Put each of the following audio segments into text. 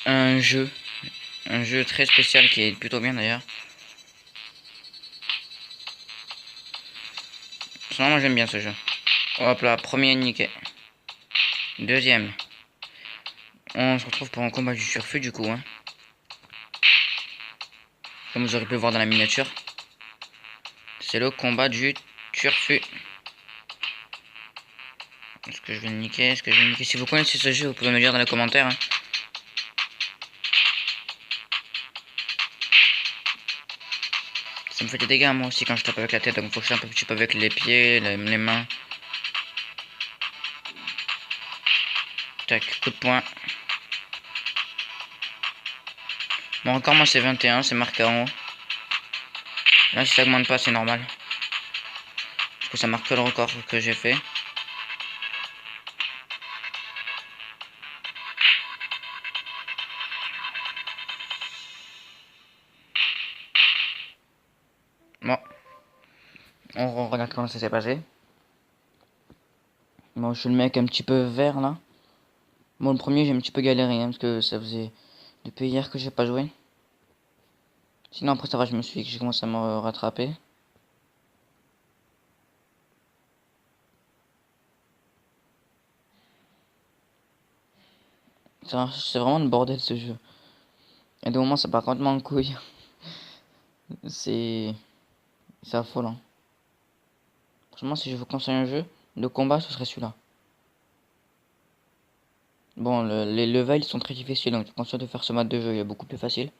un jeu. Un jeu très spécial qui est plutôt bien d'ailleurs. Sinon, moi j'aime bien ce jeu. Hop là, premier niqué. Deuxième. On se retrouve pour un combat du surfeu du coup. Hein. Comme vous aurez pu le voir dans la miniature. C'est le combat du turfu. Est-ce que je vais le niquer? Est-ce que je vais le niquer? Si vous connaissez ce jeu, vous pouvez me le dire dans les commentaires. Hein. Ça me fait des dégâts moi aussi quand je tape avec la tête. Donc faut que je tape un petit peu avec les pieds, les mains. Tac, coup de poing. Bon, encore moi c'est 21, c'est marqué en haut. Là si ça augmente pas c'est normal. Parce que ça marque que le record que j'ai fait. Bon. On regarde comment ça s'est passé. Bon, je suis le mec un petit peu vert là. Bon, le premier j'ai un petit peu galéré hein, parce que ça faisait depuis hier que j'ai pas joué. Sinon après ça va, j'ai commencé à me rattraper. C'est vraiment le bordel ce jeu. Et de moments ça part complètement en couille. C'est affolant. Franchement si je vous conseille un jeu de combat ce serait celui-là. Bon les levels sont très difficiles donc je vous conseille de faire ce mode de jeu, il est beaucoup plus facile.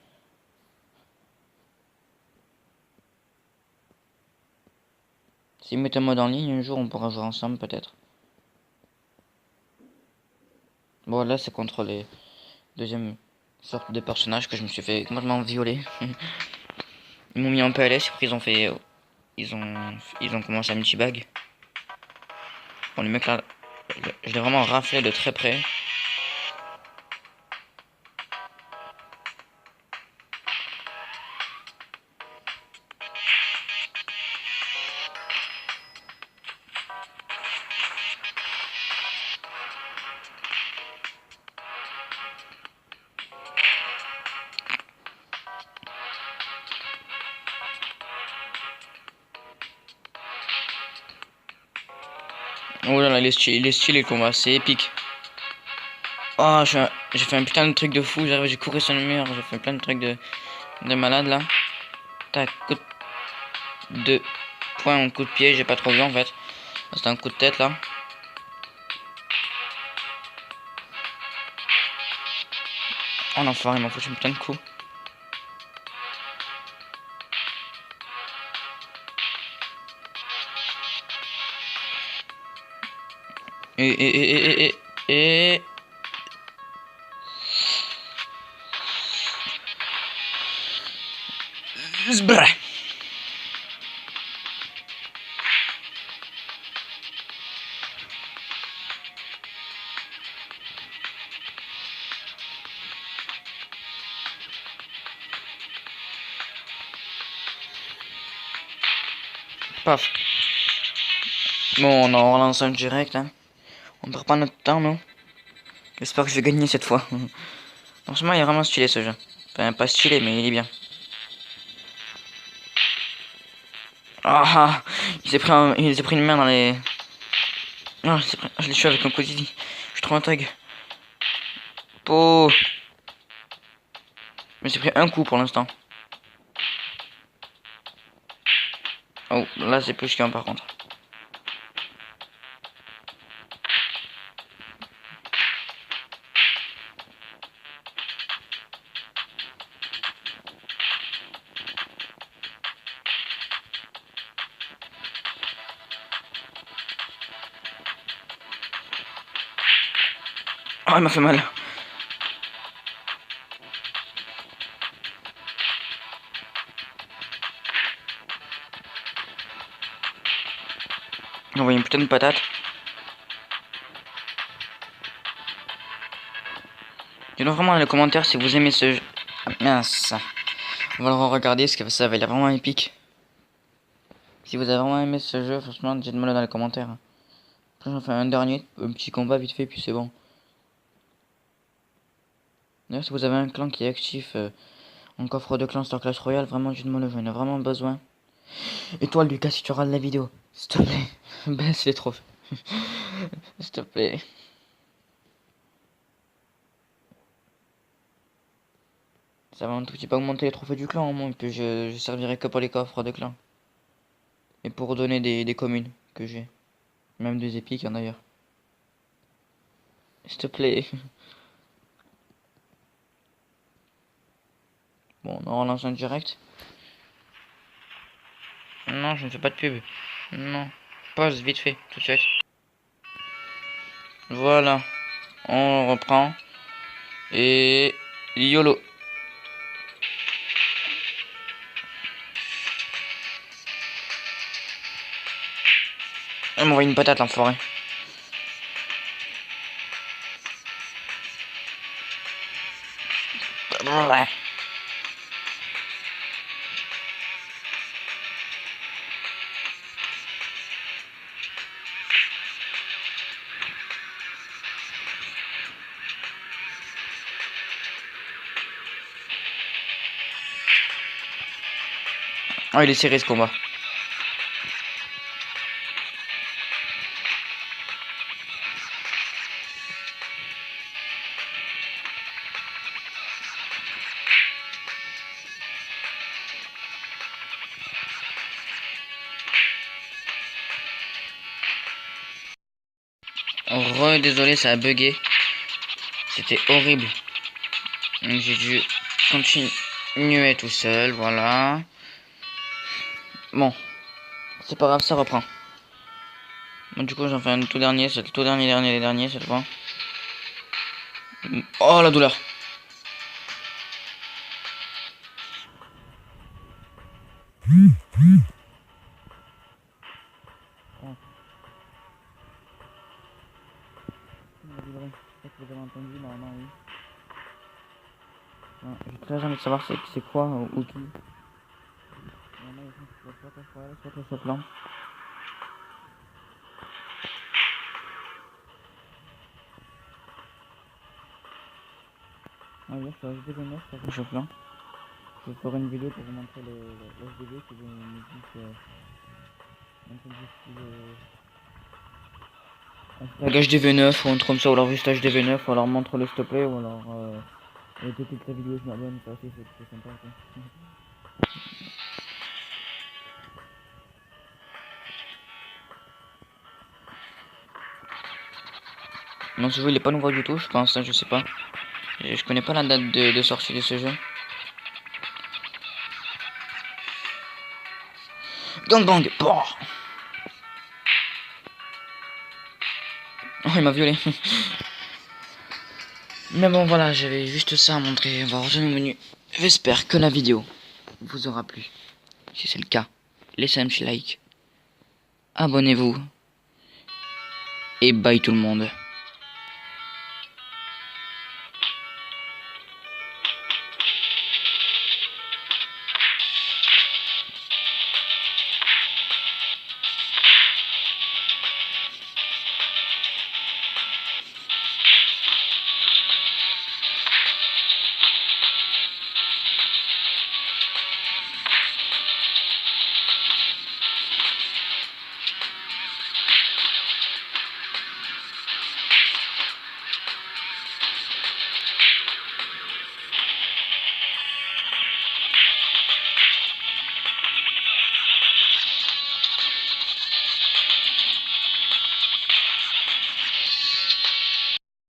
Si vous mettez un mode en ligne un jour on pourra jouer ensemble peut-être. Bon là c'est contre les deuxième sorte de personnages que je me suis fait complètement violer. Ils m'ont mis en PLS, après ils ont fait. Ils ont commencé à multibag. Bon, le mec là, je l'ai vraiment raflé de très près. Oh là là, il est stylé le combat, c'est épique. Oh, j'ai fait un putain de truc de fou, j'ai couru sur le mur, j'ai fait plein de trucs de malade là. Tac, coup de poing, coup de pied, j'ai pas trop vu en fait. C'était un coup de tête là. Oh l'enfoiré, il m'a foutu un putain de coup. Et... Zbrah. Paf. Bon, on en relance un direct hein. On perd pas notre temps non. J'espère que je vais gagner cette fois. Franchement, il est vraiment stylé ce jeu. Enfin, pas stylé, mais il est bien. Ah, il s'est pris une main dans les. Non, je l'ai tué avec un Kozili. Je suis trop un thug. Oh, mais j'ai pris un coup pour l'instant. Oh, là c'est plus qu'un par contre. Oh, il m'a fait mal. Il m'a envoyé une putain de patate. Dites-nous vraiment dans les commentaires si vous aimez ce jeu. Ah, mince. On va le regarder parce que ça va être vraiment épique. Si vous avez vraiment aimé ce jeu, franchement, dites-moi le dans les commentaires. Après, j'en fais un dernier, un petit combat vite fait, puis c'est bon. D'ailleurs, si vous avez un clan qui est actif en coffre de clan sur Clash Royale, vraiment, dites-moi-le, j'en ai vraiment besoin. Et toi, Lucas, si tu regardes la vidéo, s'il te plaît, baisse les trophées. S'il te plaît. Ça va un tout petit peu augmenter les trophées du clan, au moins, puis je servirai que pour les coffres de clan. Et pour donner des communes que j'ai. Même des épiques, hein, d'ailleurs. S'il te plaît. Bon, on relance un direct. Non, je ne fais pas de pub. Non. Pause, vite fait, tout de suite. Voilà. On reprend. Et... YOLO. Elle m'envoie une patate, l'enfoiré. Ouais. Oh, il est serré ce combat. Désolé, ça a bugué. C'était horrible. Donc j'ai dû continuer tout seul, voilà. Bon, c'est pas grave, ça reprend. Bon, du coup, j'en fais un tout dernier, c'est le tout dernier cette fois. Oh la douleur. J'ai très envie de savoir c'est quoi ou qui. Soit ce plan. Ah oui, je vais ajouter des sur ce plan. Je ferai une vidéo pour vous montrer le SDV si vous me dites hashtag HDV9 ou un truc comme ça, ou alors juste HDV9, ou alors montre-le s'il te plaît, ou alors toute la vidéo je m'abonne, ça aussi c'est sympa. Non, ce jeu il est pas nouveau du tout, je pense, je sais pas. Je connais pas la date de sortie de ce jeu. Gangbang. Oh, il m'a violé. Mais bon voilà, j'avais juste ça à montrer. On va rejoindre le menu. J'espère que la vidéo vous aura plu. Si c'est le cas, laissez un petit like. Abonnez-vous. Et bye tout le monde.